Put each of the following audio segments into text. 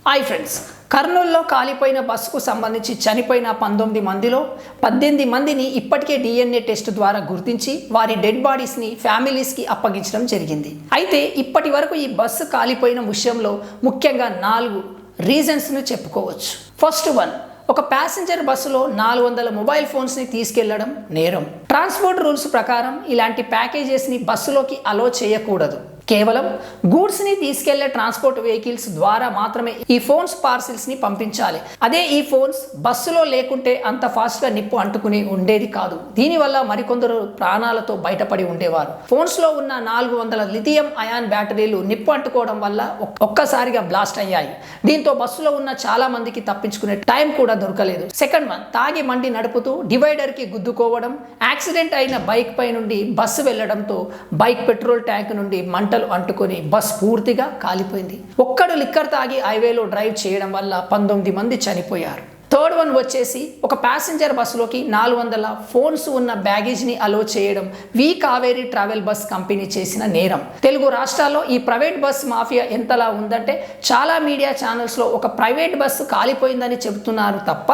Hi friends, కర్నూలులో కాలిపోయిన బస్సుకు సంబంధించి చనిపోయిన 19 మందిలో 18 మందిని ఇప్పటికే DNA టెస్ట్ ద్వారా గుర్తించి వారి డెడ్ బాడీస్ని ఫ్యామిలీస్కి అప్పగించడం జరిగింది. అయితే ఇప్పటి వరకు ఈ బస్సు కాలిపోయిన విషయంలో ముఖ్యంగా 4 రీజన్స్ను చెప్పుకోవచ్చు. ఫస్ట్ వన్, ఒక ప్యాసింజర్ బస్సులో 400 మొబైల్ ఫోన్స్ని తీసుకెళ్లడం నేరం. ట్రాన్స్పోర్ట్ రూల్స్ ప్రకారం ఇలాంటి ప్యాకేజెస్ని బస్సులోకి అలో చేయకూడదు. కేవలం గూడ్స్ని తీసుకెళ్లే ట్రాన్స్పోర్ట్ వెహికల్స్ ద్వారా మాత్రమే ఈ ఫోన్స్ పార్సిల్స్ని పంపించాలి. అదే ఈ ఫోన్స్ బస్సులో లేకుంటే అంత ఫాస్ట్గా నిప్పు అంటుకుని ఉండేది కాదు. దీనివల్ల మరికొందరు ప్రాణాలతో బయటపడి ఉండేవారు. ఫోన్స్లో ఉన్న 400 లిథియం అయాన్ బ్యాటరీలు నిప్పు అంటుకోవడం వల్ల ఒక్కసారిగా బ్లాస్ట్ అయ్యాయి. దీంతో బస్సులో ఉన్న చాలా మందికి తప్పించుకునే టైం కూడా దొరకలేదు. సెకండ్ వన్, తాగి మండి నడుపుతూ డివైడర్కి గుద్దుకోవడం. యాక్సిడెంట్ అయిన బైక్ పై నుండి బస్సు వెళ్లడంతో బైక్ పెట్రోల్ ట్యాంక్ నుండి మంటలు అంటుకొని బస్ పూర్తిగా కాలిపోయింది. ఒక్కడు లిక్కర్ తాగి హైవేలో డ్రైవ్ చేయడం వల్ల 19 మంది చనిపోయారు. థర్డ్ వన్ వచ్చేసి, ఒక ప్యాసింజర్ బస్సులోకి 400 ఫోన్స్ ఉన్న బ్యాగేజ్ని అలో చేయడం వి కావేరీ ట్రావెల్ బస్ కంపెనీ చేసిన నేరం. తెలుగు రాష్ట్రాల్లో ఈ ప్రైవేట్ బస్ మాఫియా ఎంతలా ఉందంటే చాలా మీడియా ఛానల్స్లో ఒక ప్రైవేట్ బస్సు కాలిపోయిందని చెబుతున్నారు తప్ప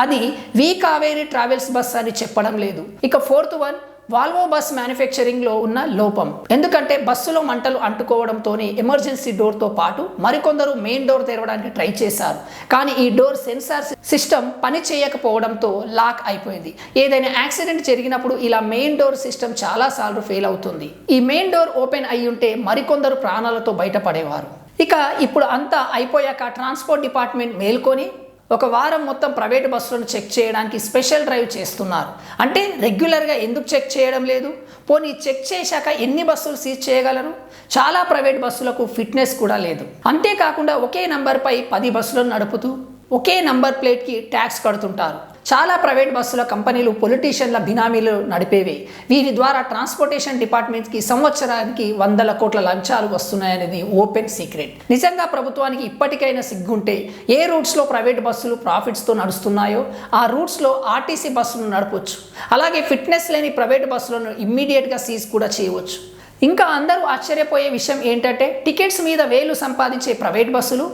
అది వి కావేరీ ట్రావెల్స్ బస్ అని చెప్పడం లేదు. ఇక ఫోర్త్ వన్, వాల్వో బస్ మ్యానుఫ్యాక్చరింగ్లో ఉన్న లోపం. ఎందుకంటే బస్సులో మంటలు అంటుకోవడంతోనే ఎమర్జెన్సీ డోర్తో పాటు మరికొందరు మెయిన్ డోర్ తెరవడానికి ట్రై చేశారు. కానీ ఈ డోర్ సెన్సార్ సిస్టమ్ పని చేయకపోవడంతో లాక్ అయిపోయింది. ఏదైనా యాక్సిడెంట్ జరిగినప్పుడు ఇలా మెయిన్ డోర్ సిస్టమ్ చాలాసార్లు ఫెయిల్ అవుతుంది. ఈ మెయిన్ డోర్ ఓపెన్ అయి ఉంటే మరికొందరు ప్రాణాలతో బయటపడేవారు. ఇక ఇప్పుడు అంతా అయిపోయాక ట్రాన్స్పోర్ట్ డిపార్ట్మెంట్ మేల్కొని ఒక వారం మొత్తం ప్రైవేట్ బస్సులను చెక్ చేయడానికి స్పెషల్ డ్రైవ్ చేస్తున్నారు. అంటే రెగ్యులర్గా ఎందుకు చెక్ చేయడం లేదు? పోనీ చెక్ చేశాక ఎన్ని బస్సులు సీజ్ చేయగలరు? చాలా ప్రైవేట్ బస్సులకు ఫిట్నెస్ కూడా లేదు. అంతేకాకుండా ఒకే నంబర్పై 10 బస్సులను నడుపుతూ ఒకే నంబర్ ప్లేట్కి ట్యాక్స్ కడుతుంటారు. చాలా ప్రైవేట్ బస్సుల కంపెనీలు పొలిటీషియన్ల బినామీలు నడిపేవే. వీరి ద్వారా ట్రాన్స్పోర్టేషన్ డిపార్ట్మెంట్కి సంవత్సరానికి 100 కోట్ల లంచాలు వస్తున్నాయనేది ఓపెన్ సీక్రెట్. నిజంగా ప్రభుత్వానికి ఇప్పటికైనా సిగ్గుంటే ఏ రూట్స్లో ప్రైవేట్ బస్సులు ప్రాఫిట్స్తో నడుస్తున్నాయో ఆ రూట్స్లో ఆర్టీసీ బస్సులను నడపొచ్చు. అలాగే ఫిట్నెస్ లేని ప్రైవేట్ బస్సులను ఇమ్మీడియట్గా సీజ్ కూడా చేయవచ్చు. ఇంకా అందరూ ఆశ్చర్యపోయే విషయం ఏంటంటే టికెట్స్ మీద వేలు సంపాదించే ప్రైవేట్ బస్సులు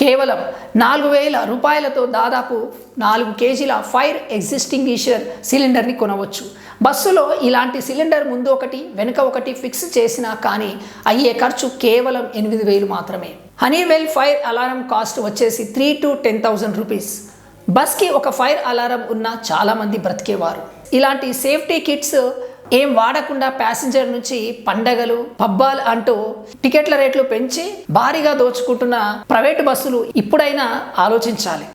కేవలం 4,000 రూపాయలతో దాదాపు 4 కేజీల ఫైర్ ఎగ్జిస్టింగ్విషర్ సిలిండర్ని కొనవచ్చు. బస్సులో ఇలాంటి సిలిండర్ ముందు ఒకటి వెనుక ఒకటి ఫిక్స్ చేసినా కానీ అయ్యే ఖర్చు కేవలం 8,000 మాత్రమే. హనీవెల్ ఫైర్ అలారం కాస్ట్ వచ్చేసి 3,000 to 10,000 రూపీస్. బస్కి ఒక ఫైర్ అలారం ఉన్న చాలామంది బ్రతికేవారు. ఇలాంటి సేఫ్టీ కిట్స్ ఏం వాడకుండా ప్యాసింజర్ నుంచి పండగలు పబ్బాలు అంటూ టికెట్ల రేట్లు పెంచి భారీగా దోచుకుంటున్న ప్రైవేటు బస్సులు ఇప్పుడైనా ఆలోచించాలి.